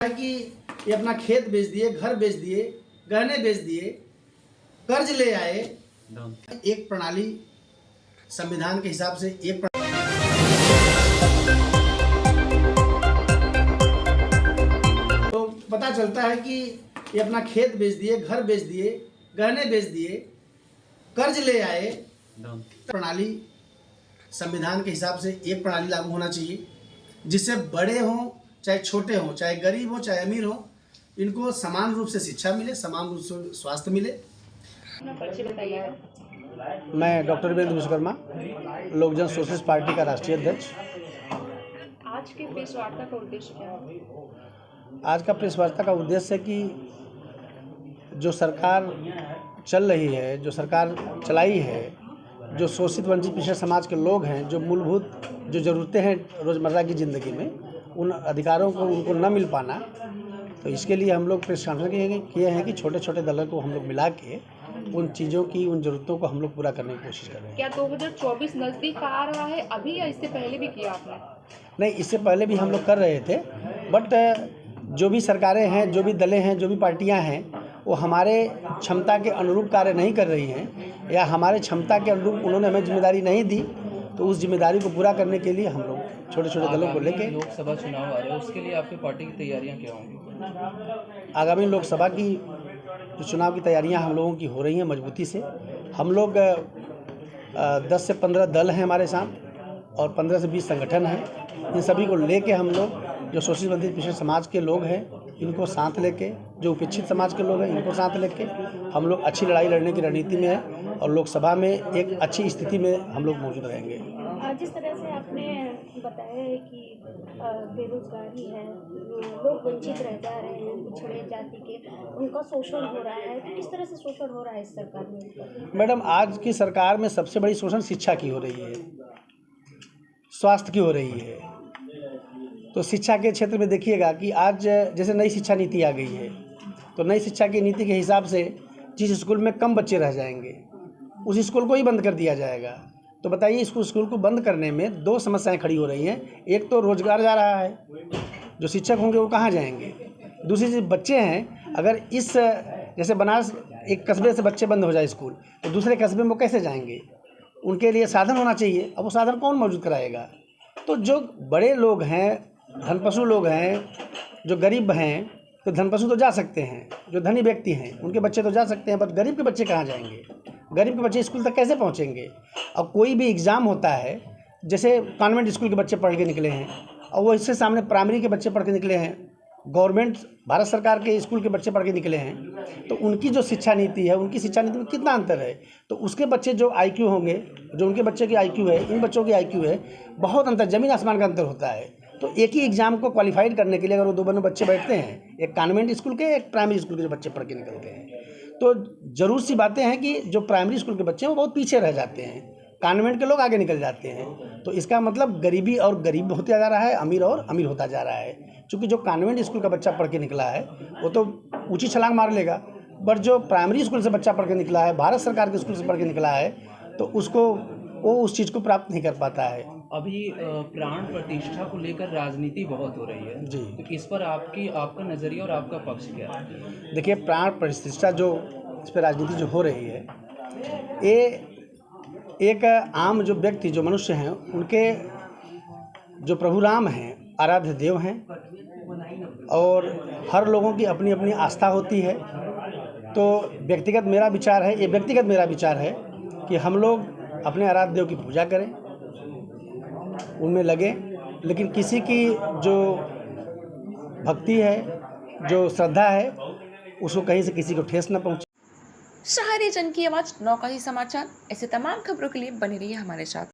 कि ये अपना खेत बेच दिए, घर बेच दिए, गहने बेच दिए, कर्ज ले आए। एक प्रणाली संविधान के हिसाब से एक तो पता चलता है कि ये अपना खेत बेच दिए, घर बेच दिए, गहने बेच दिए, कर्ज ले आए। प्रणाली संविधान के हिसाब से एक प्रणाली लागू होना चाहिए जिससे बड़े हों चाहे छोटे हों, चाहे गरीब हो चाहे अमीर हो, इनको समान रूप से शिक्षा मिले, समान रूप से स्वास्थ्य मिले। मैं डॉक्टर वीरेंद्र विश्वकर्मा, लोक जन सोशलिस्ट पार्टी का राष्ट्रीय अध्यक्ष। आज के प्रेस वार्ता का उद्देश्य क्या है? आज का प्रेस वार्ता का उद्देश्य है कि जो सरकार चल रही है, जो सरकार चलाई है, जो शोषित वंचित पिछड़े समाज के लोग हैं, जो मूलभूत जो ज़रूरतें हैं रोज़मर्रा की ज़िंदगी में, उन अधिकारों को उनको न मिल पाना, तो इसके लिए हम लोग प्रेस कॉन्फ्रेंस किए हैं कि छोटे छोटे दलों को हम लोग मिला के उन चीज़ों की, उन ज़रूरतों को हम लोग पूरा करने की कोशिश कर रहे हैं। क्या 2024 नज़दीक आ रहा है अभी, या इससे पहले भी किया आपने? नहीं, इससे पहले भी हम लोग कर रहे थे, बट जो भी सरकारें हैं, जो भी दलें हैं, जो भी पार्टियां हैं, वो हमारे क्षमता के अनुरूप कार्य नहीं कर रही हैं, या हमारे क्षमता के अनुरूप उन्होंने हमें जिम्मेदारी नहीं दी, तो उस जिम्मेदारी को पूरा करने के लिए हम लोग छोटे छोटे दलों को लेके। लोकसभा चुनाव आ रहे हैं, उसके लिए आपकी पार्टी की तैयारियां क्या होंगी? आगामी लोकसभा की जो चुनाव की तैयारियां हम लोगों की हो रही हैं मजबूती से। हम लोग 10 से 15 दल हैं हमारे साथ, और 15 से 20 संगठन हैं। इन सभी को लेके हम लोग जो शोषित वंचित पिछड़े समाज के लोग हैं, इनको साथ लेके, जो उपेक्षित समाज के लोग हैं, इनको साथ लेके हम लोग अच्छी लड़ाई लड़ने की रणनीति में हैं, और लोकसभा में एक अच्छी स्थिति में हम लोग मौजूद रहेंगे। जिस तरह से आपने बताया है कि बेरोजगारी है, लोग वंचित रह जा रहे हैं, पिछड़े जाति के, उनका शोषण हो रहा है, तो किस तरह से शोषण हो रहा है इस सरकार में? मैडम, आज की सरकार में सबसे बड़ी शोषण शिक्षा की हो रही है, स्वास्थ्य की हो रही है। तो शिक्षा के क्षेत्र में देखिएगा कि आज जैसे नई शिक्षा नीति आ गई है, तो नई शिक्षा की नीति के हिसाब से जिस स्कूल में कम बच्चे रह जाएंगे उस स्कूल को ही बंद कर दिया जाएगा। तो बताइए, इसको स्कूल को बंद करने में दो समस्याएं खड़ी हो रही हैं। एक तो रोजगार जा रहा है, जो शिक्षक होंगे वो कहाँ जाएंगे। दूसरी चीज़, बच्चे हैं, अगर इस जैसे बनारस एक कस्बे से बच्चे बंद हो जाए स्कूल, तो दूसरे कस्बे में वो कैसे जाएंगे। उनके लिए साधन होना चाहिए, अब वो साधन कौन मौजूद कराएगा। तो जो बड़े लोग हैं, धनपशु लोग हैं, जो गरीब हैं, तो धनपशु तो जा सकते हैं, जो धनी व्यक्ति हैं उनके बच्चे तो जा सकते हैं, पर गरीब के बच्चे कहाँ जाएंगे। गरीब के बच्चे स्कूल तक कैसे पहुँचेंगे। अब कोई भी एग्ज़ाम होता है, जैसे कॉन्वेंट स्कूल के बच्चे पढ़ के निकले हैं, और वो इससे सामने प्राइमरी के बच्चे पढ़ के निकले हैं, गवर्नमेंट भारत सरकार के स्कूल के बच्चे पढ़ के निकले हैं, तो उनकी जो शिक्षा नीति है, उनकी शिक्षा नीति में कितना अंतर है। तो उसके बच्चे जो IQ होंगे, जो उनके बच्चे की IQ है, इन बच्चों की IQ है, बहुत अंतर, ज़मीन आसमान का अंतर होता है। तो एक ही एग्ज़ाम को क्वालिफाइड करने के लिए अगर वो दो बने बच्चे बैठते हैं, एक कॉन्वेंट स्कूल के, एक प्राइमरी स्कूल के जो बच्चे पढ़ के निकलते हैं, तो ज़रूर सी बातें हैं कि जो प्राइमरी स्कूल के बच्चे हैं वो बहुत पीछे रह जाते हैं, कॉन्वेंट के लोग आगे निकल जाते हैं। तो इसका मतलब गरीबी और गरीब होता जा रहा है, अमीर और अमीर होता जा रहा है। क्योंकि जो कॉन्वेंट स्कूल का बच्चा पढ़ के निकला है वो तो ऊँची छलांग मार लेगा, बट जो प्राइमरी स्कूल से बच्चा पढ़ के निकला है, भारत सरकार के स्कूल से पढ़ के निकला है, तो उसको वो उस चीज़ को प्राप्त नहीं कर पाता है। अभी प्राण प्रतिष्ठा को लेकर राजनीति बहुत हो रही है जी, तो इस पर आपका नज़रिया और आपका पक्ष क्या है? देखिए, प्राण प्रतिष्ठा जो इस पर राजनीति जो हो रही है, ये एक आम जो व्यक्ति, जो मनुष्य हैं, उनके जो प्रभु राम हैं, आराध्य देव हैं, और हर लोगों की अपनी अपनी आस्था होती है। तो व्यक्तिगत मेरा विचार है, ये व्यक्तिगत मेरा विचार है कि हम लोग अपने आराध्य देव की पूजा करें, उनमें लगे, लेकिन किसी की जो भक्ति है, जो श्रद्धा है, उसको कहीं से किसी को ठेस न पहुँचे। शहरी जन की आवाज़ नौका ही समाचार। ऐसे तमाम खबरों के लिए बने रहिए हमारे साथ।